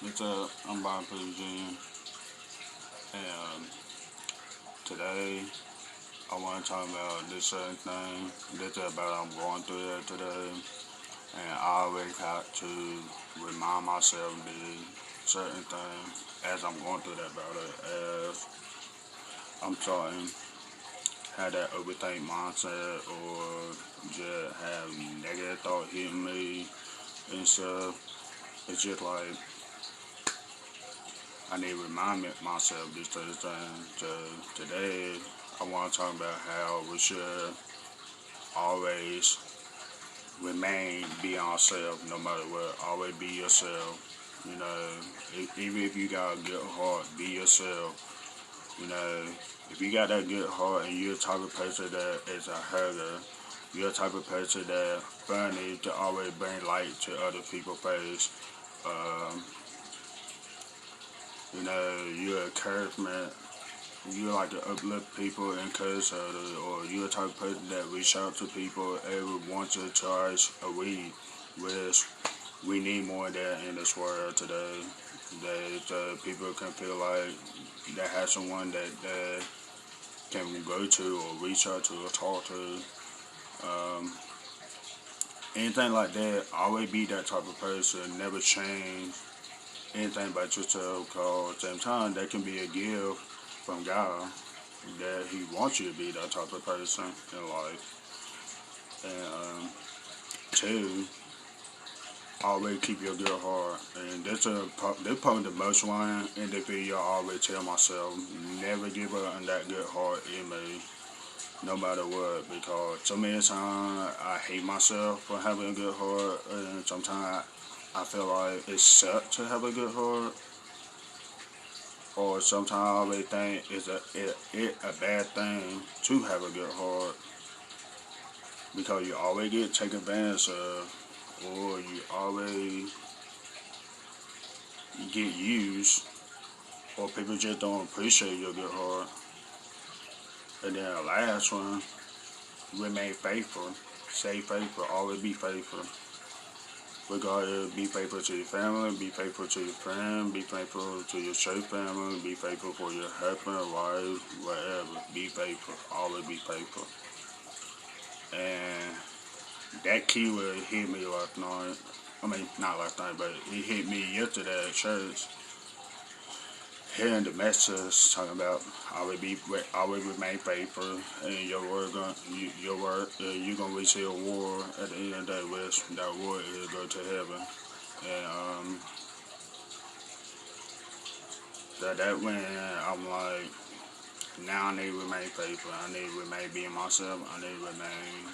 What's up? I'm Bob Jr. And today I want to talk about this certain thing. This is about I'm going through it today. And I always have to remind myself the certain thing as I'm going through that about it. As I'm starting have that overthink mindset or just have negative thought hitting me and stuff. It's just like I need to remind myself this sort of thing. So today, I want to talk about how we should always be ourselves no matter what. Always be yourself. You know, even if you got a good heart, be yourself. You know, if you got that good heart and you're the type of person that is a hugger, you're the type of person that funny to always bring light to other people's face. Um, you're encouragement. You like to uplift people, encourage others, or you're the type of person that reach out to people every once or twice a week, which we need more of that in this world today. That people can feel like they have someone that can go to or reach out to or talk to. Um, Anything like that, always be that type of person, never change anything about yourself, because at the same time, that can be a gift from God that He wants you to be that type of person in life. And two, always keep your good heart. And this probably the most one individual I always tell myself, never give up on that good heart in me, no matter what. Because so many times I hate myself for having a good heart, and sometimes I feel like it sucks to have a good heart. Or sometimes I always think it a bad thing to have a good heart because you always get taken advantage of, or you always get used, or people just don't appreciate your good heart. And then the last one, remain faithful. Stay faithful. Always be faithful. Regardless, be faithful to your family, be faithful to your friend, be faithful to your church family, be faithful for your husband, wife, whatever. Be faithful. Always be faithful. And that keyword hit me last night. I mean, not last night, but it hit me yesterday at church. Hearing the message talking about always remain faithful, and your word you're gonna receive a reward at the end of the day. Which that reward is go to heaven, and that when I'm like, now I need to remain faithful. I need to remain being myself. I need to remain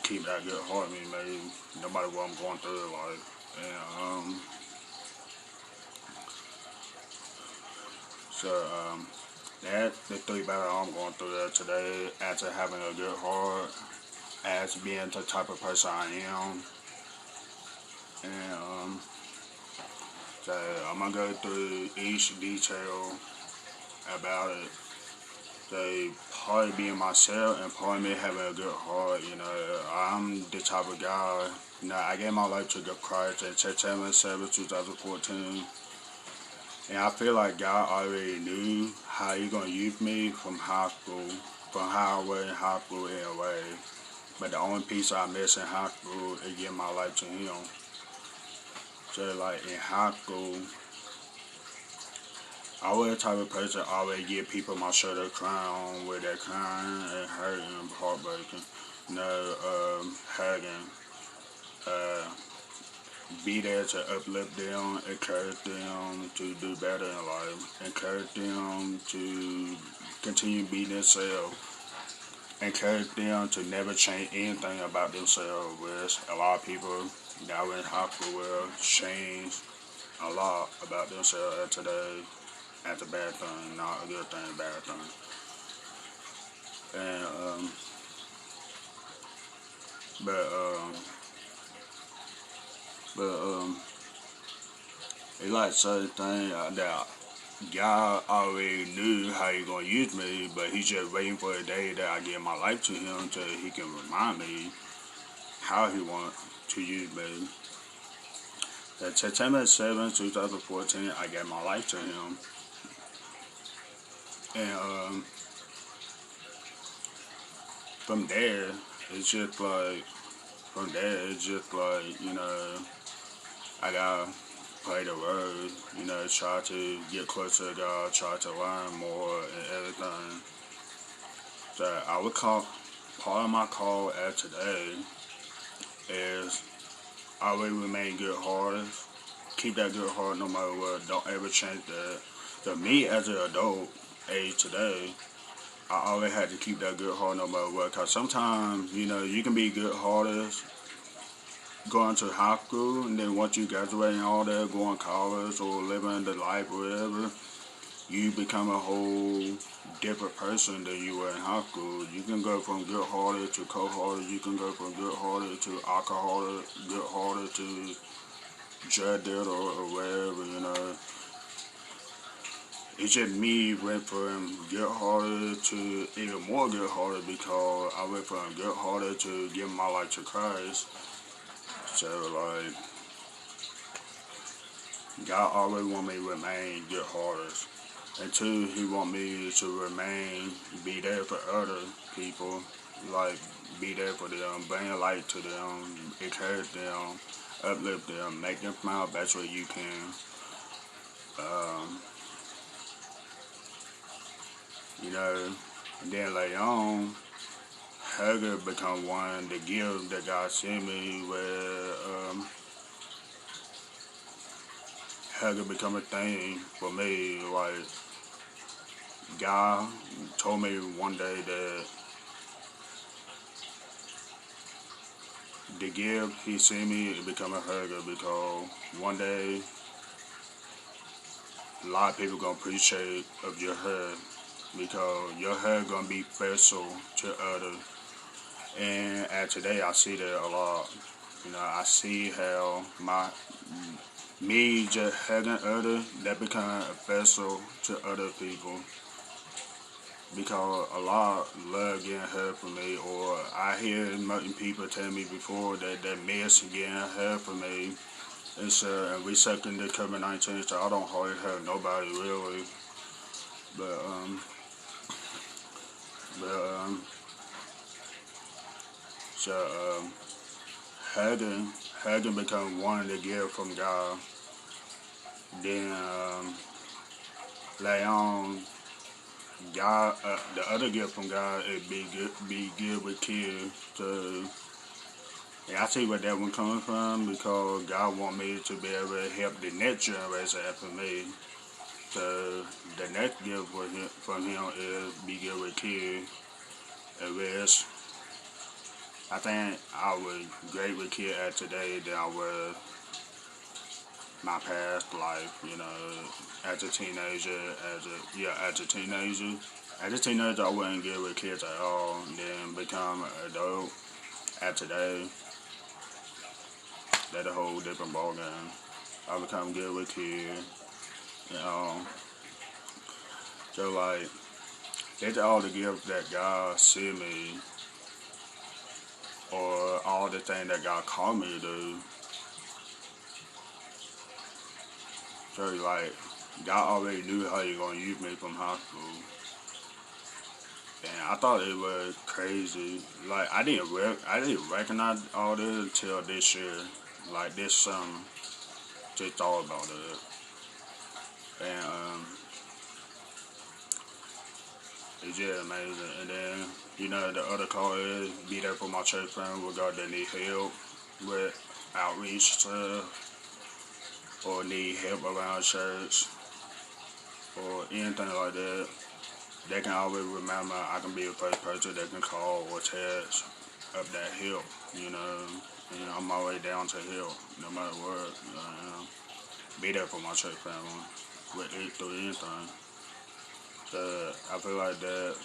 keep that good heart in me, maybe no matter what I'm going through in life. And so that's the three battles I'm going through today. After having a good heart, as being the type of person I am, and so I'm gonna go through each detail about it. So part of being myself and part of me having a good heart. I'm the type of guy. I gave my life to Christ in September 7th, 2014. And I feel like God already knew how He gonna use me from high school, from how I was in high school in a way. But the only piece I miss in high school is giving my life to Him. So like in high school, I was the type of person I always give people my shoulder crying with that crying and hurting and heartbreaking. Hugging. Uh, be there to uplift them, encourage them to do better in life, encourage them to continue being themselves, encourage them to never change anything about themselves, which a lot of people that were in high school will change a lot about themselves today. That's a bad thing, not a good thing, a bad thing. And but but it's like certain things that God already knew how He gonna use me, but He's just waiting for the day that I give my life to Him so He can remind me how He want to use me. September 7th, 2014, I gave my life to him. And from there, it's just like, I gotta play the road, try to get closer to God, try to learn more and everything. So I would call, part of my call at today is always remain good hearted. Keep that good heart no matter what. Don't ever change that. So me as an adult age today, I always had to keep that good heart no matter what. Cause sometimes, you can be good hearted going to high school, and then once you graduate and all that, going to college or living the life or whatever, you become a whole different person than you were in high school. You can go from good-hearted to cold-hearted. You can go from good-hearted to alcoholic, good-hearted to drug dealer or whatever. It's just me went from good-hearted to even more good-hearted because I went from good-hearted to giving my life to Christ. So, like, God always want me to remain good-hearted. And two, He want me to be there for other people, like, be there for them, bring a light to them, encourage them, uplift them, make them smile best way you can. And then later on, Hugger become one, the gift that God sent me, where Hugger become a thing for me. Like, God told me one day that the gift He sent me it become a Hugger because one day a lot of people gonna appreciate of your hair because your hair gonna be special to others. And at today, I see that a lot. I see how me just having other that become a vessel to other people because a lot love getting hurt from me, or I hear certain people tell me before that they miss getting hurt from me. And so, and we second the COVID-19, so I don't hardly hurt nobody really. But but so Hagen become one to give from God. Then later on, God, the other gift from God is be good with kids. So yeah, I see where that one comes from because God want me to be able to help the next generation after me. So the next gift from him is be good with kids. And which I think I was great with kids at today than I was my past life, as a teenager, as a teenager. As a teenager, I wasn't good with kids at all. Then become an adult at today, that's a whole different ballgame. I become good with kids, you know. So like, it's all the gifts that God sent me, or all the things that God called me to do. So like, God already knew how He gonna use me from high school. And I thought it was crazy. Like I didn't recognize all this until this year. Like this summer, just thought about it. And it's just amazing. And then the other call is be there for my church family regarding they need help with outreach stuff or need help around church or anything like that. They can always remember I can be a first person they can call or text up that help, And I'm always down to help, no matter what. Be there for my church family with it through anything. So I feel like that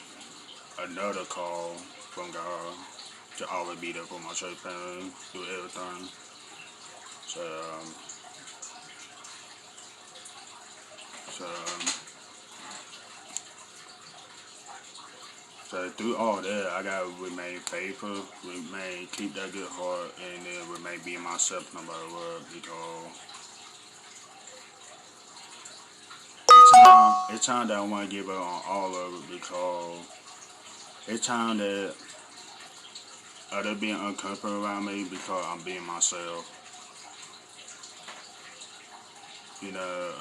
another call from God to always be there for my church family through everything. So so so through all that, I gotta remain faithful, keep that good heart, and then remain being myself no matter what. Because it's time that I want to give up on all of it because it's time that others being uncomfortable around me because I'm being myself. You know,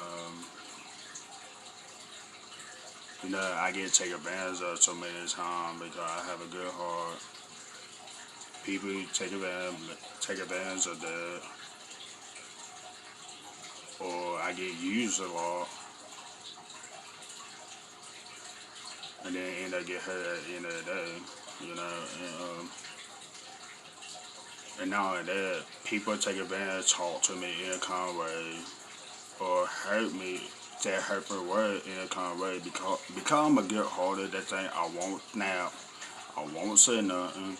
I get taken advantage of so many times because I have a good heart. People take advantage of that, or I get used a lot, and then end up get hurt at the end of the day. You know, and not only that, people take advantage, talk to me in a kind of way, or hurt me. That hurtful word in a kind of way because I'm a good hearted. That thing I won't snap. I won't say nothing.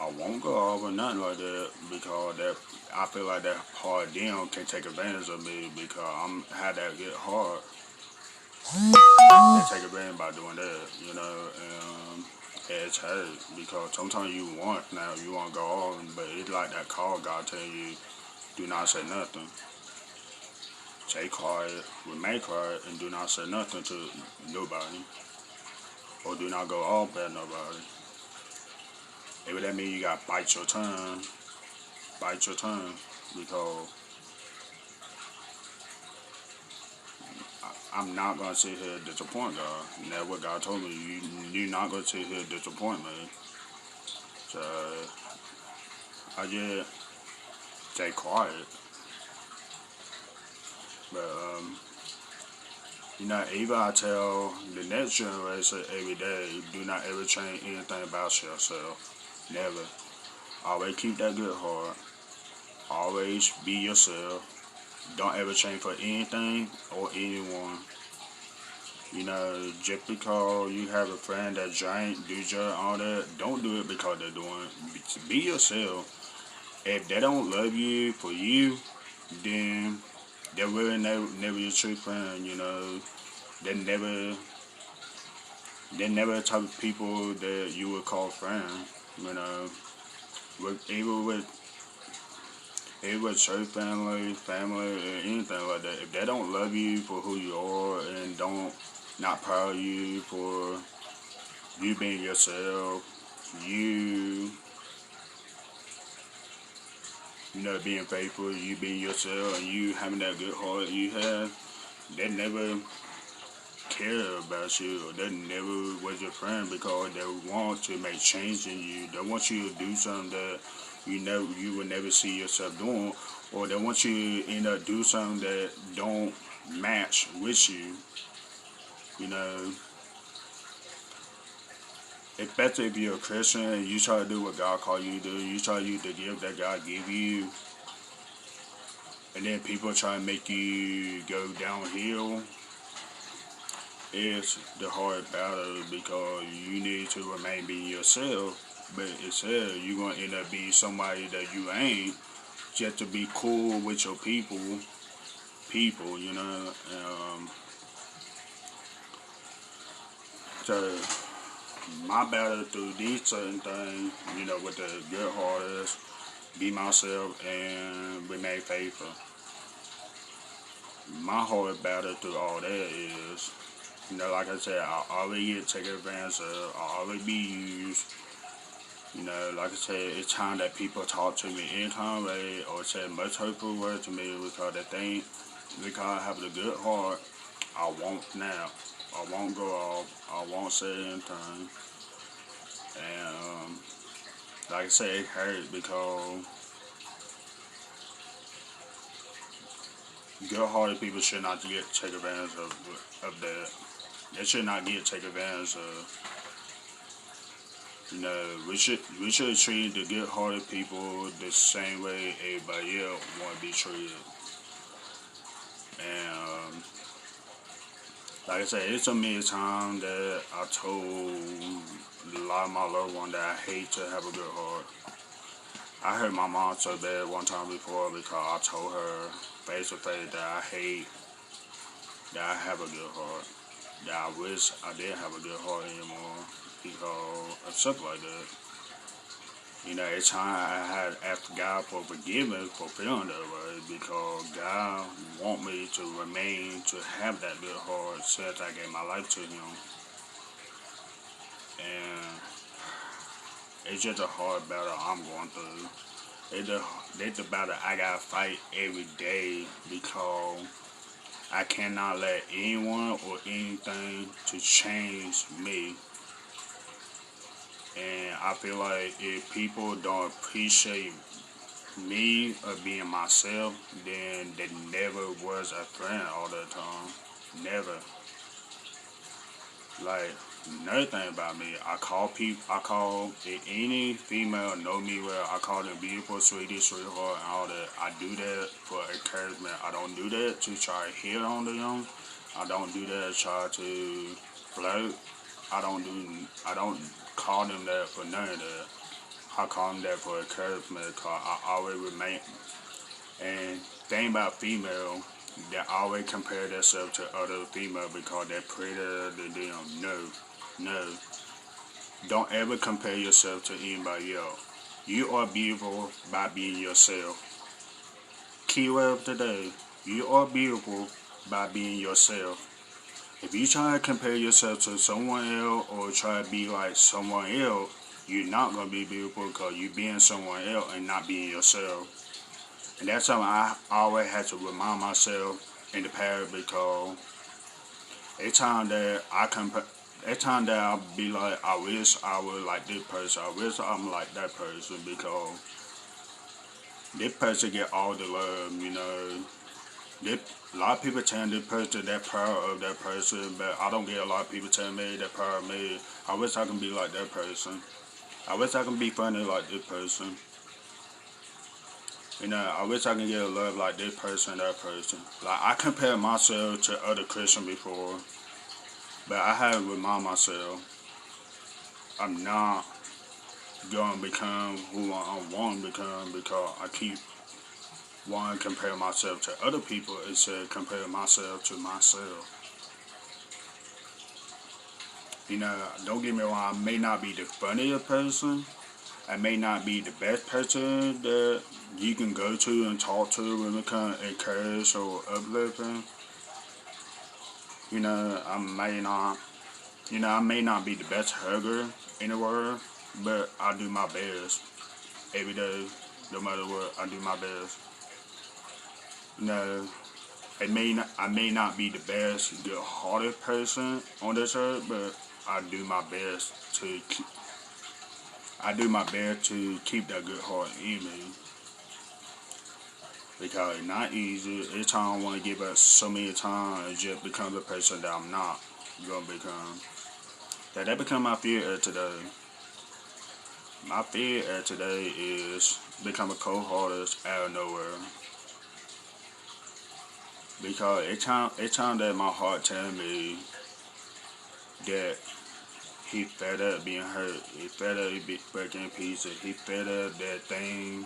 I won't go off or nothing like that because that I feel like that part of them can take advantage of me because I'm had that good heart. They take advantage by doing that, you know. It's hurt because sometimes you want to go on, but it's like that call God telling you, do not say nothing. Stay quiet, remain quiet, and do not say nothing to nobody, or do not go off at nobody. Maybe that means you gotta bite your tongue, because I'm not gonna sit here and disappoint God. And that's what God told me. You're not gonna sit here and disappoint me. So I just stay quiet. But even I tell the next generation every day, do not ever change anything about yourself. Never. Always keep that good heart. Always be yourself. Don't ever change for anything or anyone. Just because you have a friend that drink, do drugs, all that, don't do it because they're doing it. Be yourself. If they don't love you for you, then they're really never your true friend, They never, they're never the type of people that you would call friend, you know. Even with church family, or anything like that, if they don't love you for who you are and don't not proud of you for you being yourself, you being faithful, you being yourself, and you having that good heart you have, they never care about you, or they never was your friend because they want to make change in you. They want you to do something that you would never see yourself doing, or they want you to end up do something that don't match with you. You know, it's better if you're a Christian and you try to do what God called you to do. You try to use the gift that God give you, and then people try to make you go downhill. It's the hard battle because you need to remain being yourself, but it says you're gonna end up being somebody that you ain't just to be cool with your people, so my battle through these certain things, with the good heart is be myself and remain faithful. My hard battle through all that is, like I said, I always get taken advantage of. I always be used. Like I said, it's time that people talk to me any kind of way or say much hurtful words to me because I have a good heart. I won't snap. I won't go off. I won't say anything. And like I said, it hurt because good-hearted people should not get take advantage of that. They should not get take advantage of. We should treat the good-hearted people the same way everybody else want to be treated. And like I said, it's a many times that I told a lot of my loved ones that I hate to have a good heart. I heard my mom so bad one time before because I told her face to face that I hate that I have a good heart. That I wish I didn't have a good heart anymore because of stuff like that. You know, each time I had asked God for forgiveness for feeling that way because God want me to remain to have that good heart since I gave my life to Him. And it's just a hard battle I'm going through. It's a battle I gotta fight every day because I cannot let anyone or anything to change me. And I feel like if people don't appreciate me or being myself, then they never was a friend all the time. Never. Like, another thing about me, I call any female know me well, I call them beautiful, sweetie, sweetheart, and all that. I do that for encouragement. I don't do that to try to hit on them. I don't do that to try to flirt. I don't call them that for none of that. I call them that for encouragement because I always remain. And thing about female, they always compare themselves to other female because they're prettier than them. No, no. Don't ever compare yourself to anybody else. You are beautiful by being yourself. Keyword of today, you are beautiful by being yourself. If you try to compare yourself to someone else or try to be like someone else, you're not going to be beautiful because you're being someone else and not being yourself. And that's something I always had to remind myself in the past because every time that every time that I'll be like, I wish I was like this person, I wish I'm like that person because this person get all the love, you know. This, a lot of people tell this person they're proud of that person, but I don't get a lot of people telling me they're proud of me. I wish I can be like that person. I wish I can be funny like this person. You know, I wish I can get a love like this person, that person. Like, I compared myself to other Christians before, but I had to remind myself, I'm not going to become who I want to become because I keep wanting to compare myself to other people instead of compare myself to myself. You know, don't get me wrong, I may not be the funniest person, I may not be the best person that you can go to and talk to when it comes to encourage or uplifting. You know, I may not be the best hugger in the world, but I do my best every day, no matter what. I do my best. You know, I may not be the best good-hearted person on this earth, but I do my best to keep that good heart in me because it's not easy. Every time I want to give up so many times, it just becomes the person that I'm not gonna become. That become my fear at today. My fear at today is become a cold-hearted out of nowhere. Because each time that my heart tells me that he fed up being hurt, he fed up breaking in pieces, he fed up that thing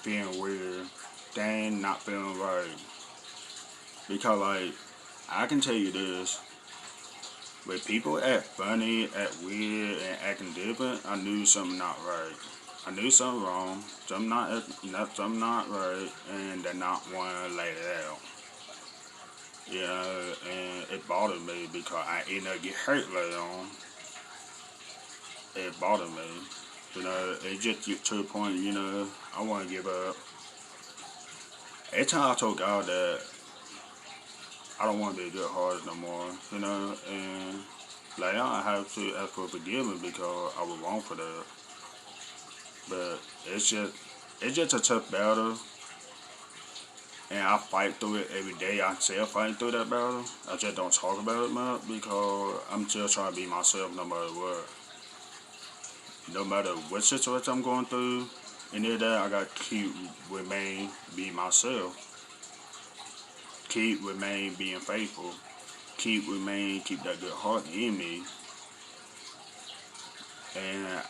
feeling weird, thing not feeling right. Because like, I can tell you this, when people act funny, act weird, and acting different, I knew something not right. I knew something wrong, something not right, and they're not wanting to let it out. You know, and it bothered me because I ended up get hurt later on. It bothered me. You know, it just get to a point, you know, I want to give up. Every time I told God that I don't want to be a good heart no more, you know, and like I have to ask for forgiveness because I was wrong for that. But it's just a tough battle, and I fight through it every day. I still fighting through that battle. I just don't talk about it much because I'm still trying to be myself no matter what. No matter what situation I'm going through, in there that I got to keep remain be myself. Keep remain being faithful. Keep that good heart in me. And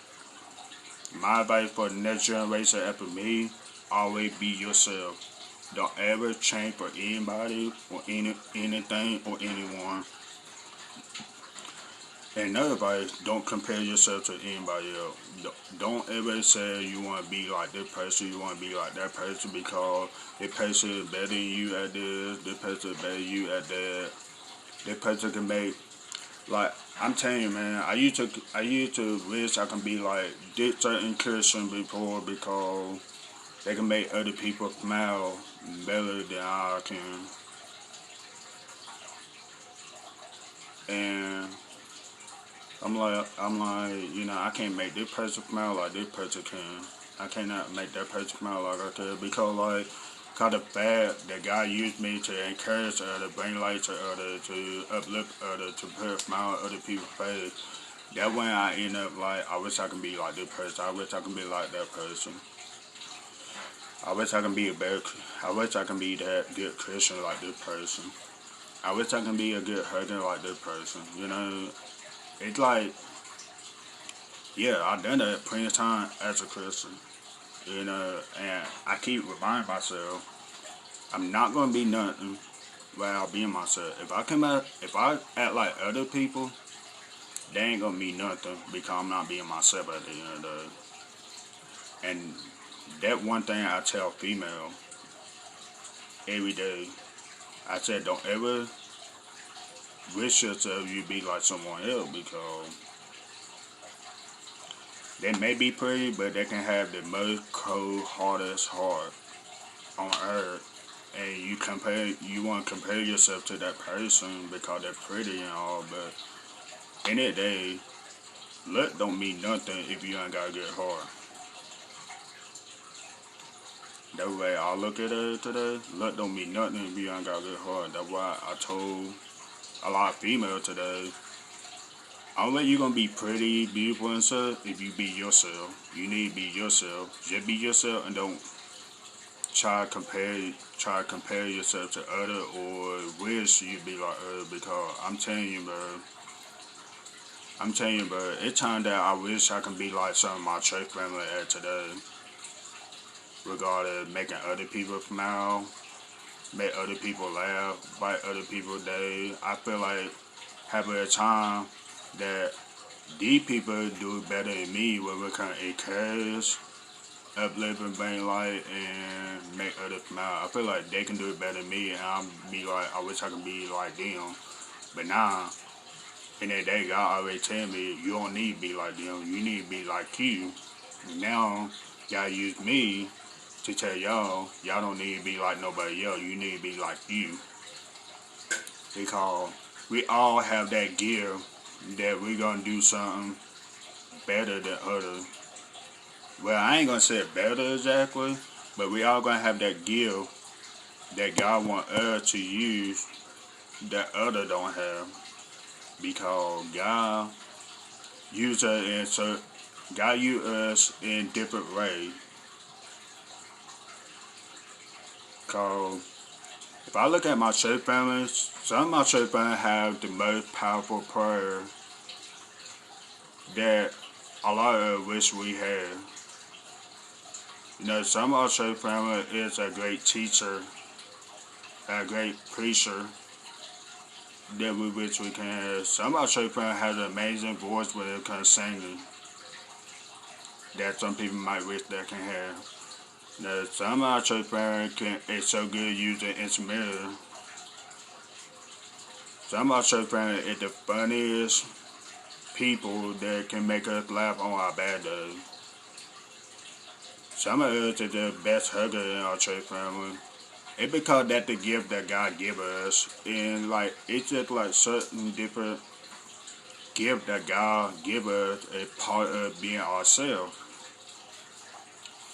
my advice for the next generation after me, always be yourself. Don't ever change for anybody or anything or anyone. And everybody, don't compare yourself to anybody else. Don't ever say you want to be like this person, you want to be like that person because this person is better than you at this person is better than you at that. This person can make, like, I'm telling you, man, I used to wish I can be like this certain Christian before because they can make other people smile better than I can. And I can't make this person smile like this person can. I cannot make that person smile like I can because, like, cause the fact that God used me to encourage others, bring light to others, to uplift others, to put a smile on other people's face. That when I end up like, I wish I can be like this person. I wish I can be like that person. I wish I can be a better. I wish I can be that good Christian like this person. I wish I can be a good husband like this person. It's like, yeah, I've done that plenty of time as a Christian. And I keep reminding myself, I'm not gonna be nothing without being myself. If I act like other people, they ain't gonna be nothing because I'm not being myself at the end of the day. And that one thing I tell female every day, I said, don't ever wish yourself you be like someone else because they may be pretty, but they can have the most cold, hardest heart on earth. And you want to compare yourself to that person because they're pretty and all, but in that day, luck don't mean nothing if you ain't got a good heart. That way I look at it today, luck don't mean nothing if you ain't got a good heart. That's why I told a lot of females today, only you gonna be pretty, beautiful and stuff if you be yourself. You need to be yourself. Just be yourself and don't try to compare yourself to other or wish you be like other because I'm telling you, bro, it's time that I wish I can be like some of my church family at today. Regarding making other people smile, make other people laugh, bright other people's day. I feel like having a time that these people do it better than me where we can encourage, uplift and bring light and make others smile. I feel like they can do it better than me and I'm be like, I wish I could be like them. But now, in that day, God already tell me, you don't need to be like them, you need to be like you. And now, y'all use me to tell y'all don't need to be like nobody else, you need to be like you. Because we all have that gift that we're gonna do something better than others. Well, I ain't gonna say it better exactly, but we all gonna have that gift that God want us to use that other don't have. Because use us in so God use us in different ways. Cause if I look at my church family, some of my church family have the most powerful prayer that a lot of us wish we had. Some of our church family is a great teacher, a great preacher that we wish we can have. Some of our church family has an amazing voice when it comes to singing that some people might wish they can have. Some of our church family is so good using instrumental. Some of our church family is the funniest people that can make us laugh on our bad days. Some of us is the best hugger in our church family. It's because that's the gift that God give us. And like it's just like certain different gift that God give us a part of being ourselves.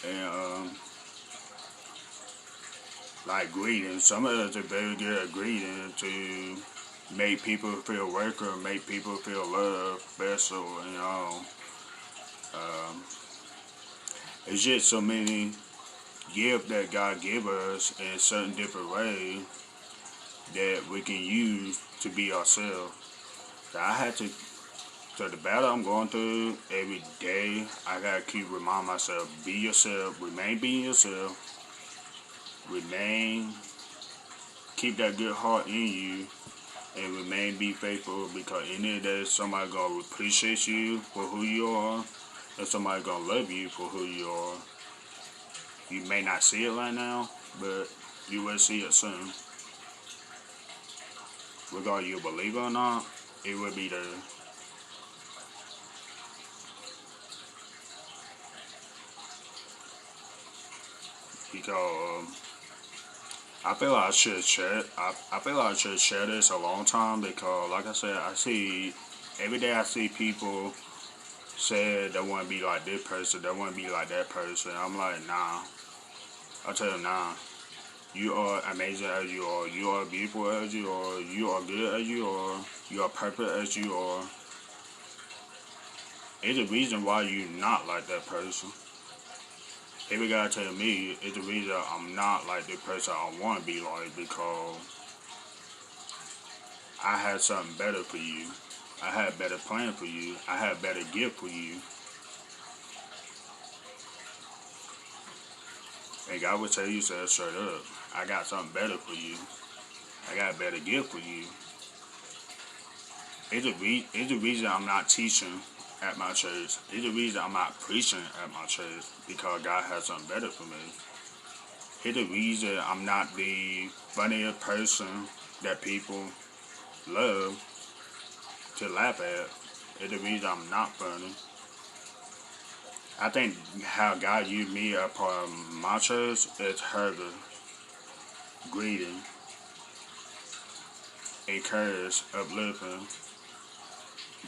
And like greeting. Some of us are very good at greeting to make people feel welcome, make people feel loved, special, Um, it's just so many gifts that God give us in certain different ways that we can use to be ourselves. So so the battle I'm going through every day, I gotta keep reminding myself, be yourself, remain being yourself, keep that good heart in you, and remain be faithful, because any of that somebody gonna appreciate you for who you are, and somebody gonna love you for who you are. You may not see it right now, but you will see it soon. Whether you believe it or not, it will be there. Because I feel like I should share. I feel like I should share this a long time, because, like I said, I see every day I see people say they want to be like this person, they want to be like that person. I'm like, nah. I tell them, nah. You are amazing as you are. You are beautiful as you are. You are good as you are. You are perfect as you are. It's a reason why you're not like that person. Every guy tell me it's the reason I'm not like the person I want to be like, because I had something better for you. I had a better plan for you. I had a better gift for you. And God would tell you, say straight up, I got something better for you. I got a better gift for you. It's the reason I'm not teaching at my church. It's the reason I'm not preaching at my church, because God has something better for me. It's the reason I'm not the funniest person that people love to laugh at. It's the reason I'm not funny. I think how God used me upon my church is hugging, greeting, encourage, uplifting,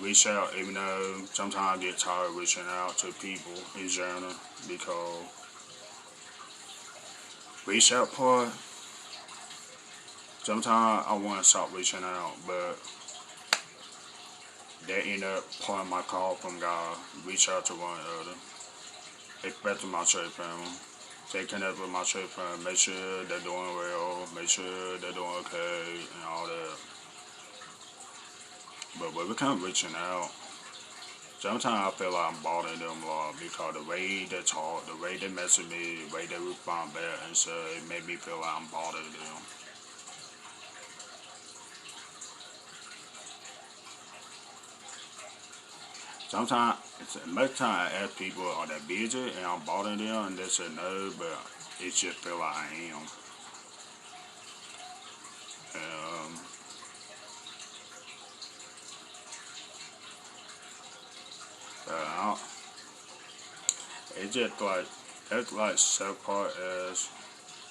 reach out, even though sometimes I get tired of reaching out to people in general, because reach out part, sometimes I want to stop reaching out, but that end up part of my call from God. Reach out to one another, especially my church family. Stay connected with my church family. Make sure they're doing well. Make sure they're doing okay and all that. But when we come reaching out, sometimes I feel like I'm bothering them a lot, because the way they talk, the way they message me, the way they respond back and so it made me feel like I'm bothering them. Sometimes, most time I ask people, are they busy and I'm bothering them, and they say no, but it just feel like I am. Um, uh, it's just like, that's like self part as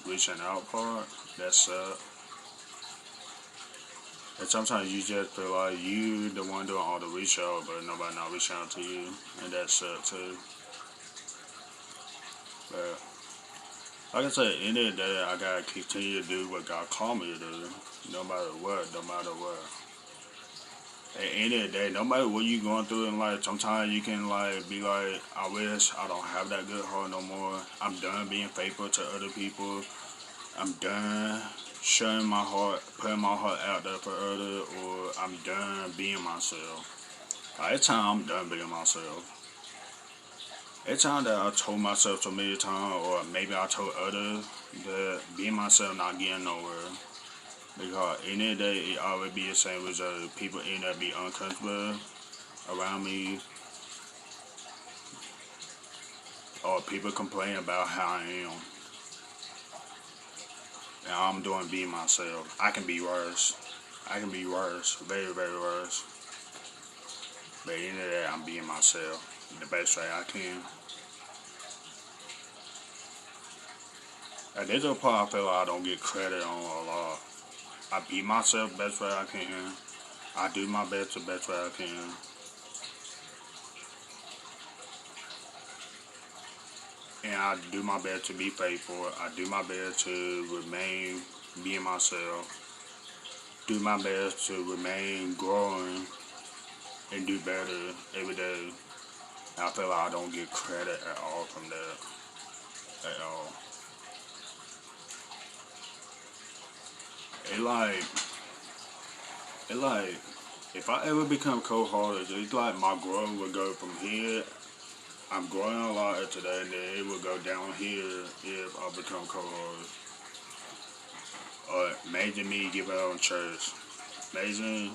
reaching out part. That's and sometimes you just feel like you the one doing all the reach out, but nobody not reaching out to you, and that sucks too. But like I said, at the end of the day, I gotta continue to do what God called me to do, no matter what, no matter what. At the end of the day, no matter what you going through in life, sometimes you can like be like, I wish I don't have that good heart no more. I'm done being faithful to other people. I'm done showing my heart, putting my heart out there for others, or I'm done being myself. It's time I'm done being myself. It's time that I told myself so many times, or maybe I told others, that being myself not getting nowhere. Because in the day, it always be the same result. People end up be uncomfortable around me, or people complain about how I am. And I'm doing being myself. I can be worse. I can be worse. Very, very worse. But in the day, I'm being myself the best way I can. And there's a part I feel like I don't get credit on a lot. I be myself the best way I can. I do my best the best way I can. And I do my best to be faithful. I do my best to remain being myself. Do my best to remain growing and do better every day. And I feel like I don't get credit at all from that. At all. It like, it like, if I ever become cold-hearted, it's like my growth would go from here. I'm growing a lot today, and then it will go down here if I become cold-hearted. Or imagine me giving up on church. Amazing,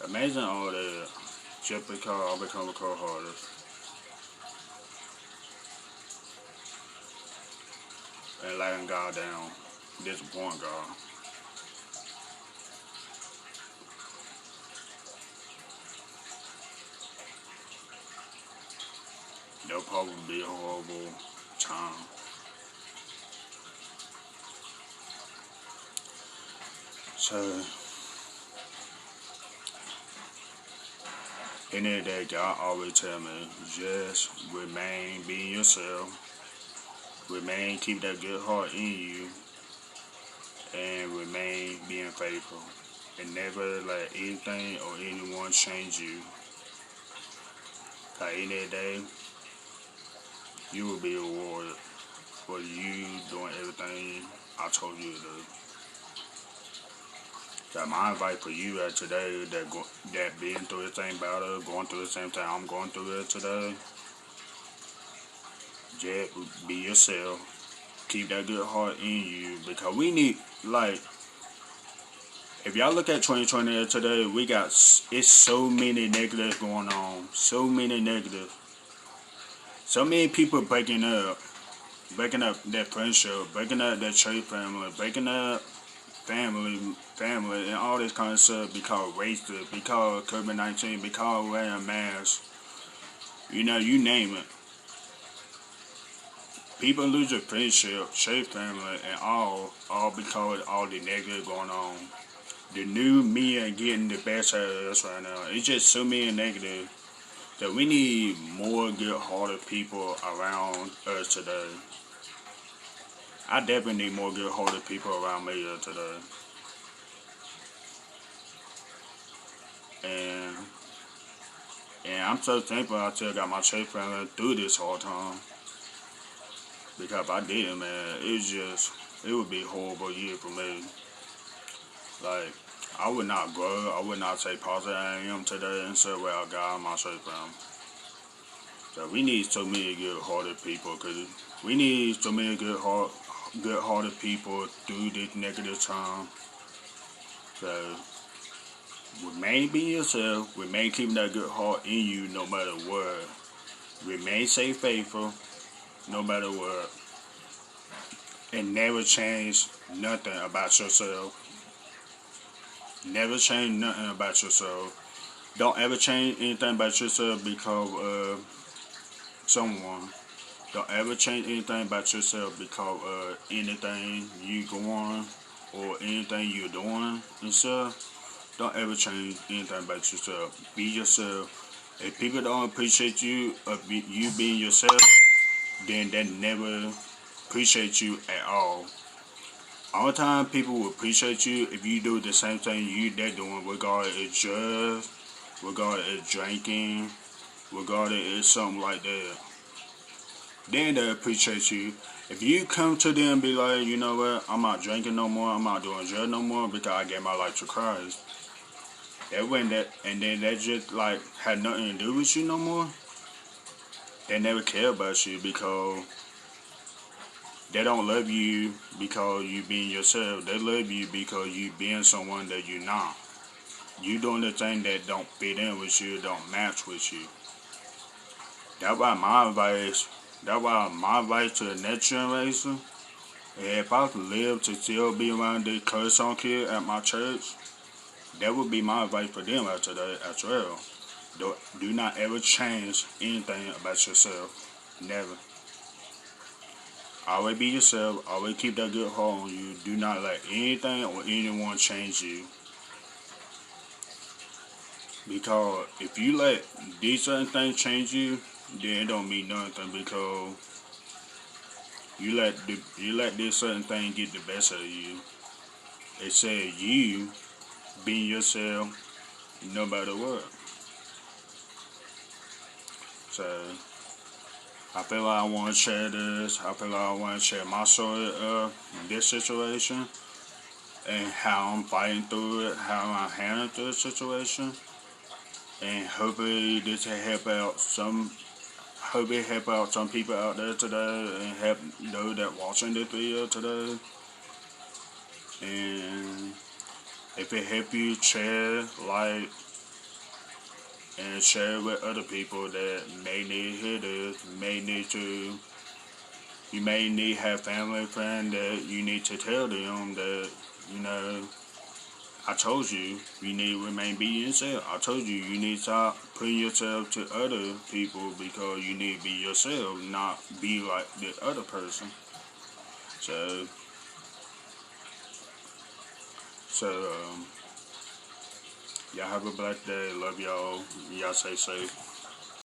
amazing all that. Just because I become a cold hearted and letting God down, disappoint God. That'll probably be a horrible time. So, in the day, God always tell me, just remain being yourself, remain, keep that good heart in you, and remain being faithful. And never let anything or anyone change you. At the end of the day, you will be rewarded for you doing everything I told you to do. So my advice for you today that being through the same battle, going through the same thing I'm going through it today, just be yourself. Keep that good heart in you because we need, like, if y'all look at 2020 today, it's so many negatives going on. So many negatives. So many people breaking up their friendship, breaking up their church family, breaking up family, and all this kind of stuff because racist, because COVID-19, because wearing masks. You name it. People lose their friendship, church family, and all because of all the negative going on. The new media getting the best out of us right now. It's just so many negative that we need more good-hearted people around us today. I definitely need more good-hearted people around me today. And and I'm so thankful I still got my church family through this hard time. Because if I didn't, man, it would be a horrible year for me. Like, I would not grow, I would not say positive I am today and say, well, God, my church family. So we need so many good-hearted people, because we need so many good-hearted people through this negative time. So remain being yourself, remain keeping that good heart in you no matter what. Remain stay faithful no matter what. And never change nothing about yourself. Never change nothing about yourself. Don't ever change anything about yourself because of someone. Don't ever change anything about yourself because of anything you going or anything you're doing and stuff. Don't ever change anything about yourself. Be yourself. If people don't appreciate you of you being yourself, then they never appreciate you at all. All the time people will appreciate you if you do the same thing they're doing, regardless it's drugs, regardless it's drinking, regardless it's something like that. Then they appreciate you. If you come to them and be like, you know what, I'm not drinking no more, I'm not doing drugs no more because I gave my life to Christ. And then that just like had nothing to do with you no more. They never care about you because they don't love you because you being yourself. They love you because you being someone that you're not. You doing the thing that don't fit in with you, don't match with you. That's why my advice. That's why my advice to the next generation. If I could live to still be around the curse on kid at my church, that would be my advice for them after that as well. Do not ever change anything about yourself. Never. Always be yourself. Always keep that good heart on you. Do not let anything or anyone change you. Because if you let these certain things change you, then it don't mean nothing because you let this certain thing get the best of you. It said you being yourself no matter what. So I feel like I want to share this. I feel like I want to share my story of this situation and how I'm fighting through it, how I'm handling the situation, and hopefully this will help out some. Hope it help out some people out there today and help those that watching this video today. And If it help you, share, like, and share it with other people that may need to hear this, you may need have family friend that you need to tell them that, you know, I told you, you need to remain be yourself. I told you, you need to stop putting yourself to other people because you need to be yourself, not be like the other person. So, so, y'all have a blessed day. Love y'all. Y'all stay safe.